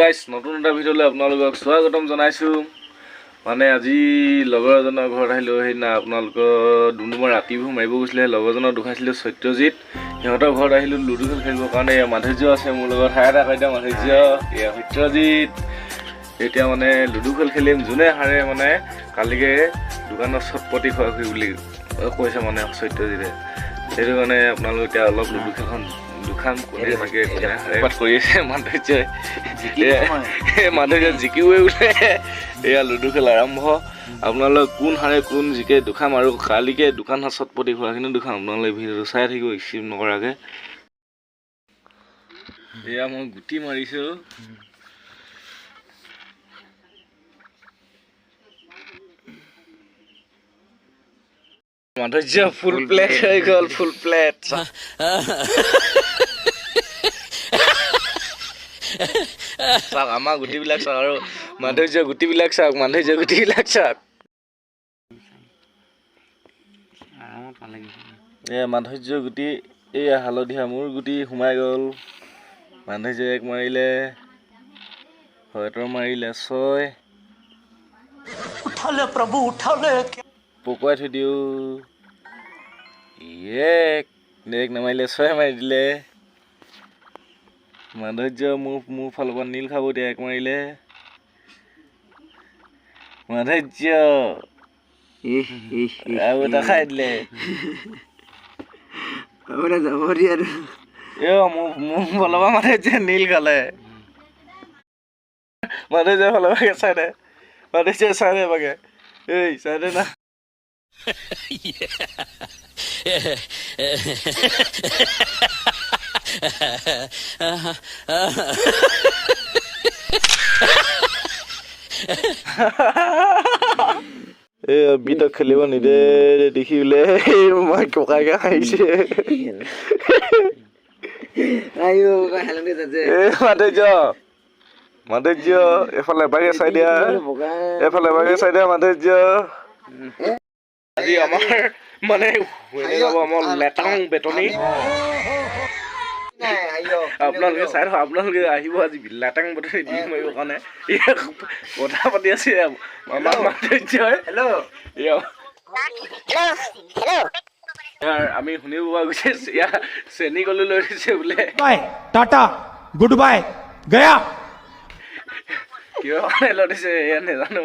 guys নতুন এটা ভিডিঅ'লৈ আপোনালোকক স্বাগতম জনাইছো মানে আজি লগৰ এজনৰ ঘৰত আহিলো সেইনা আপোনালোকৰ দুনুমৰ ৰাতিভু মাৰিব গৈছিলে লগৰজনৰ দুখাইছিল সত্যজিত সিহঁতৰ ঘৰত আহিলো লুডু খেল খেলিবৰ কাৰণে মাধুৰ্য আছে মোৰ লগত হাই এটা কৈদা মাধুৰ্য এয়া সত্যজিত এতিয়া মানে লুডু খেল খেলিম যোনে হাৰে মানে কালিকে দোকানৰ চটপটি খোৱাখি বুলি কৈছে মানে সত্যজিতে সেইটো কাৰণে আপোনালোক এতিয়া অলপ লুডু খেলখন দুখান কোনে থাকে পাঠ কৰি আছে মাধুৰ্য জিকিৱে উঠে এয়া লুডু খেল আৰম্ভ আপোনালোক কোন হাৰে কোন জিকে দুখাম আৰু কালিকে দোকানত চটপটি খোৱাখিনি দুখাম আপোনালোকে ভিডিঅ'টো চাই থাকিব স্কিপ নকৰাকে এয়া মই গুটি মাৰিছো মাধুৰ্য ফুল প্লেট হৈ গ'ল ফুল প্লেট চাওক আমাৰ গুটিবিলাক চাওক আৰু মাধুৰ্য গুটিবিলাক চাওক মাধুৰ্য গুটিবিলাক চাওক এয়া মাধুৰ্য গুটি এয়া হালধীয়া মোৰ গুটি সোমাই গ'ল মাধুৰ্য এক মাৰিলে হয়তৰ মাৰিলে 6 উঠালে প্ৰভু উঠালে পকুৱাই থৈ দিওঁ এক নামাৰিলে 6 মাৰি দিলে মাধুৰ্য মোৰ ফালৰ পৰা নীল খাব দিয়া এক মাৰিলে মাধুৰ্য আৰু এটা খাই দিলে মোৰ ফালৰ পৰা মাধুৰ্য নীল খালে মাধুৰ্যৰ ফালৰ পৰা চাই দে মাধুৰ্য চাই দে বাকে এই চাই দে না বিতক খেলিব নিদে দেখি বোলে মই ককাইকে খাইছে মাধুৰ্য এফালে বাগে চাই দিয়া মাধুৰ্য আজি আমাৰ মানে আমাৰ লেটাং বেটনি আপোনালোকে চাই থাকক আপোনালোকে আহিব আজি লেটাং বেটনি দি মাৰিবৰ কাৰণে কথা পাতি আছে আমাৰ মাধুৰ্যই আমি শুনিব পোৱা গৈছে চেনী কলো লৈ দিছে বোলে টাটা গুড বাই গয়া কিয় কাৰণে লৈ দিছে এয়া নাজানো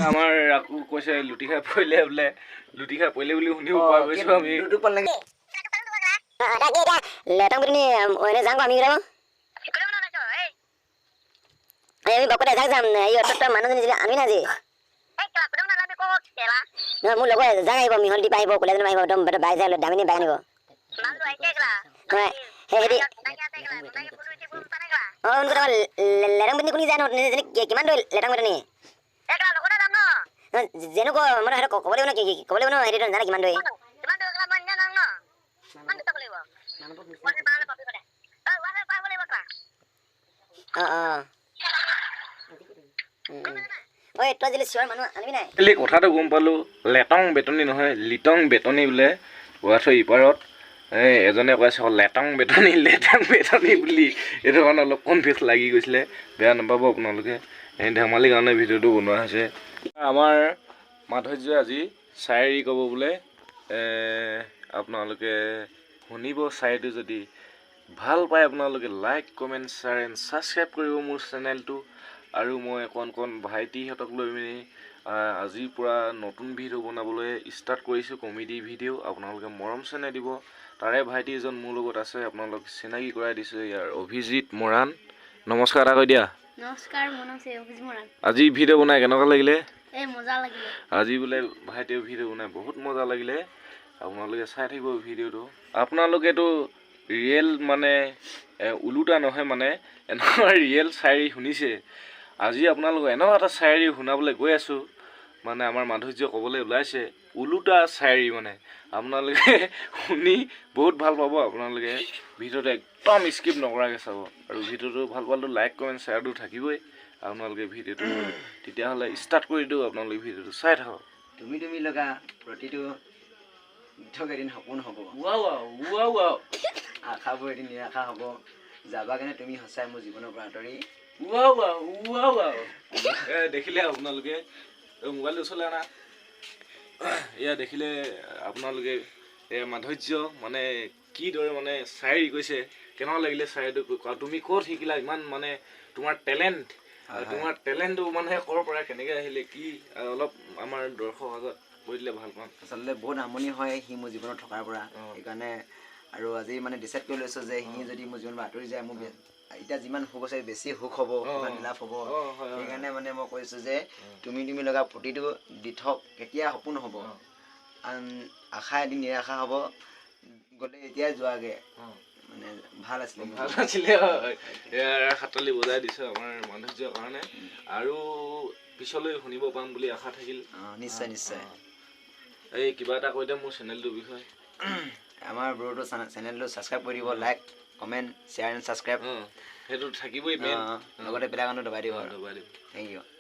আমাৰ আকৌ কৈছে লুটি খাই পৰিলে বোলে বুলি শুনিব পোৱা গৈছো আমি আমি বকতে যাম এই অটটা মানুহজনী যদি আনি নাজি মোৰ লগৰ যাই আহিব মিহলটি পাই আহিব কলেজলৈ আহিব একদম বাইক যাই দামিনী বাইক আনিব লেটাং বেটনি কোনি যায় ন কিমান দূৰ লেটাং বেটনি যেনেকুৱা মানে সেইটো ক'ব লাগিব ন সেইটো জানে কিমান দূৰ কথাটো গম পালো লেটং বেটনি নহয় লিটং বেটনি বোলে গুৱাহাটীৰ ইপাৰত এজনে কৈছে লেটং বেটনি বুলি এইটো কাৰণে অলপ কনফিউজ লাগি গৈছিলে বেয়া নাপাব আপোনালোকে ধেমালিৰ কাৰণে ভিডিঅ'টো বনোৱা হৈছে আমাৰ মাধুৰ্য আজি চায়েৰি ক'ব বোলে আপোনালোকে শুনিব চায়েৰিটো যদি ভাল পায় আপোনালোকে like comment share and subscribe কৰিব মোৰ চেনেলটো আৰু মই কণ ভাইটিহঁতক লৈ মেলি আজিৰ পৰা নতুন ভিডিঅ' বনাবলৈ ষ্টাৰ্ট কৰিছোঁ কমেডি ভিডিঅ' আপোনালোকে মৰম চেনেহ দিব তাৰে ভাইটি এজন মোৰ লগত আছে আপোনালোক চিনাকি কৰাই দিছোঁ ইয়াৰ অভিজিত মৰাণ নমস্কাৰ এটা কৈ দিয়া নমস্কাৰ মোৰ নাম অভিজিত মৰাণ আজি ভিডিঅ' বনাই কেনেকুৱা লাগিলে মজা লাগিলে আজি বোলে ভাইটিয়ে ভিডিঅ' বনাই বহুত মজা লাগিলে আপোনালোকে চাই থাকিব ভিডিঅ'টো আপোনালোকেতো ৰিয়েল মানে ওলোটা নহয় মানে এনেকুৱা ৰিয়েল চায়েৰি শুনিছে আজি আপোনালোকক এনেকুৱা এটা চায়েৰি শুনাবলৈ গৈ আছোঁ মানে আমাৰ মাধুৰ্য ক'বলৈ ওলাইছে ওলোটা চায়েৰি মানে আপোনালোকে শুনি বহুত ভাল পাব আপোনালোকে ভিডিঅ'টো একদম স্কিপ নকৰাকৈ চাব আৰু ভিডিঅ'টো ভাল পালে লাইক কমেণ্ট শ্বেয়াৰটো থাকিবই আপোনালোকে ভিডিঅ'টো তেতিয়াহ'লে ষ্টাৰ্ট কৰি দিওঁ আপোনালোকে ভিডিঅ'টো চাই থাকক তুমি লগা প্ৰতিটো দিঠক এদিন সপোন হ'ব ৱাও আশাবোৰ এদিন নিৰাশা হ'ব যাবা কাৰণে তুমি সঁচাই মোৰ জীৱনৰ পৰা আঁতৰি ৱাও দেখিলে আপোনালোকে মোবাইলটো ওচৰলৈ আনা এয়া দেখিলে আপোনালোকে মাধুৰ্য মানে কিদৰে মানে চায়েৰি কৈছে কেনেকুৱা লাগিলে চায়েৰিটো তুমি ক'ত শিকিলা ইমান মানে তোমাৰ টেলেণ্টটো মানে ক'ৰ পৰা কেনেকৈ আহিলে কি অলপ আমাৰ দৰ্শক আগত কৈ দিলে ভাল পাম আচলতে বহুত আমনি হয় সি মোৰ জীৱনত থকাৰ পৰা সেইকাৰণে আৰু আজি মানে ডিচাইড কৰি লৈছোঁ যে সি যদি মোৰ জীৱনৰ পৰা আঁতৰি যায় মোৰ এতিয়া যিমান সুখ আছে বেছি সুখ হ'ব সিমান লাভ হ'ব সেইকাৰণে মানে মই কৈছোঁ যে তুমি লগা প্ৰতিটো দিঠক কেতিয়া সপোন হ'ব আশা এদিন নিৰাশা হ'ব গ'লে এতিয়াই যোৱাগৈ মানে ভাল আছিলে হাততালি বজাই দিছোঁ আমাৰ মাধুৰ্যৰ কাৰণে আৰু পিছলৈ শুনিব পাম বুলি আশা থাকিল নিশ্চয় এই কিবা এটা কৈ দে মোৰ চেনেলটোৰ বিষয়ে আমাৰ ব্ৰটো চেনেলটো ছাবস্ক্ৰাইব কৰি দিব like comment share and subscribe সেইটো থাকিবই মেইন লগতে বেল আইকনটো দবাই দিব থেংক ইউ